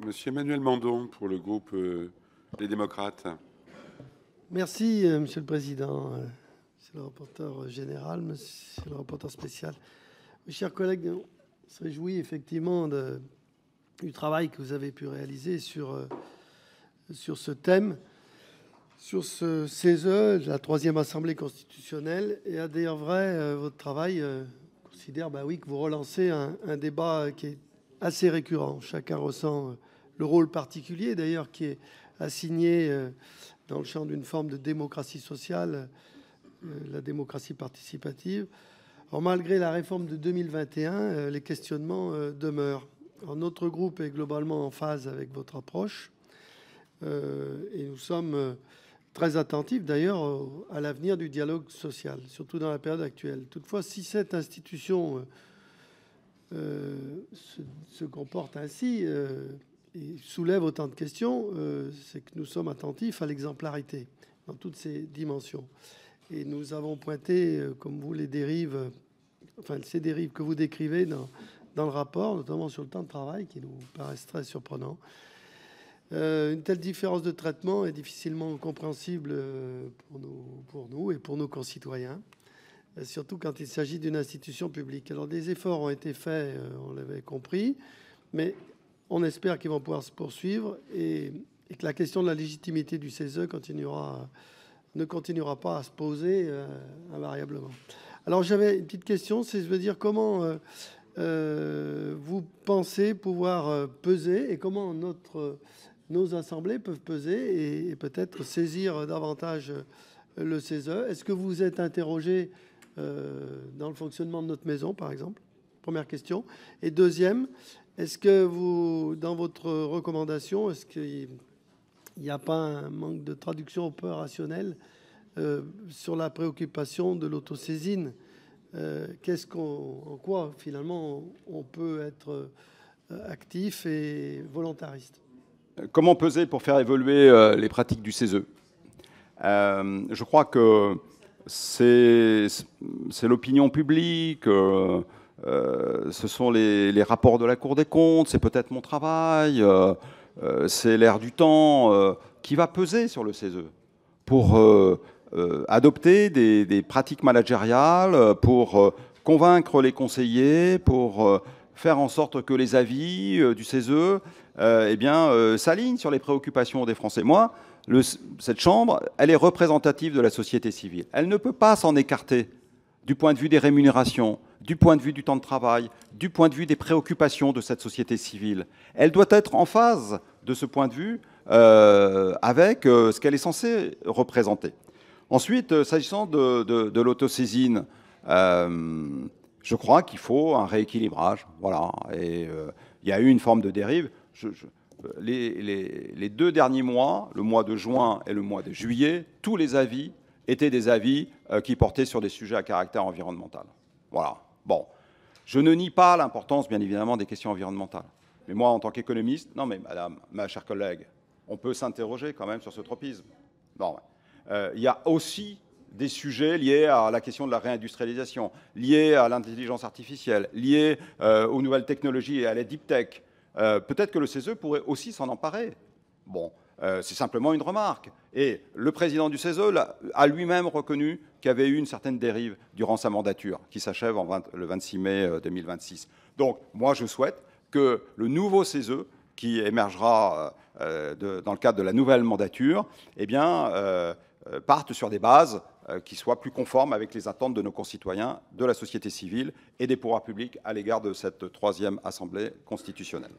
Monsieur Emmanuel Mandon pour le groupe Les Démocrates. Merci, Monsieur le Président, Monsieur le rapporteur général, Monsieur le rapporteur spécial. Mes chers collègues, on se réjouit effectivement du travail que vous avez pu réaliser sur ce thème, sur ce CESE, la troisième Assemblée constitutionnelle. Et à dire vrai, votre travail considère oui, que vous relancez un débat qui est assez récurrent. Chacun ressent le rôle particulier, d'ailleurs, qui est assigné dans le champ d'une forme de démocratie sociale, la démocratie participative. Alors, malgré la réforme de 2021, les questionnements demeurent. Alors, notre groupe est globalement en phase avec votre approche et nous sommes très attentifs d'ailleurs à l'avenir du dialogue social, surtout dans la période actuelle. Toutefois, si cette institution se comporte ainsi et soulève autant de questions, c'est que nous sommes attentifs à l'exemplarité dans toutes ses dimensions. Et nous avons pointé, comme vous, les dérives, enfin ces dérives que vous décrivez dans le rapport, notamment sur le temps de travail, qui nous paraissent très surprenants. Une telle différence de traitement est difficilement compréhensible pour nous et pour nos concitoyens, surtout quand il s'agit d'une institution publique. Alors des efforts ont été faits, on l'avait compris, mais on espère qu'ils vont pouvoir se poursuivre et que la question de la légitimité du CESE ne continuera pas à se poser invariablement. Alors j'avais une petite question, c'est de dire comment vous pensez pouvoir peser et comment nos assemblées peuvent peser et peut-être saisir davantage le CESE. Est-ce que vous êtes interrogé dans le fonctionnement de notre maison, par exemple? Première question. Et deuxième, est-ce que vous, dans votre recommandation, est-ce qu'il n'y a pas un manque de traduction opérationnelle sur la préoccupation de l'autosaisine? En quoi, finalement, on peut être actif et volontariste? Comment peser pour faire évoluer les pratiques du CESE? Je crois que c'est l'opinion publique, ce sont les rapports de la Cour des comptes, c'est peut-être mon travail, c'est l'air du temps qui va peser sur le CESE pour adopter des pratiques managériales, pour convaincre les conseillers, pour faire en sorte que les avis du CESE s'alignent sur les préoccupations des Français. Moi, cette Chambre, elle est représentative de la société civile. Elle ne peut pas s'en écarter du point de vue des rémunérations, du point de vue du temps de travail, du point de vue des préoccupations de cette société civile. Elle doit être en phase de ce point de vue avec ce qu'elle est censée représenter. Ensuite, s'agissant de l'autosaisine, je crois qu'il faut un rééquilibrage. Voilà. Et il y a eu une forme de dérive. Les 2 derniers mois, le mois de juin et le mois de juillet, tous les avis étaient des avis qui portaient sur des sujets à caractère environnemental. Voilà. Bon. Je ne nie pas l'importance, bien évidemment, des questions environnementales. Mais moi, en tant qu'économiste, non mais madame, ma chère collègue, on peut s'interroger quand même sur ce tropisme. Non. Il y a aussi des sujets liés à la question de la réindustrialisation, liés à l'intelligence artificielle, liés aux nouvelles technologies et à la deep tech. Peut-être que le CESE pourrait aussi s'en emparer. Bon, c'est simplement une remarque. Et le président du CESE a lui-même reconnu qu'il y avait eu une certaine dérive durant sa mandature, qui s'achève le 26 mai 2026. Donc, moi, je souhaite que le nouveau CESE, qui émergera dans le cadre de la nouvelle mandature, parte sur des bases qui soient plus conformes avec les attentes de nos concitoyens, de la société civile et des pouvoirs publics à l'égard de cette troisième Assemblée constitutionnelle.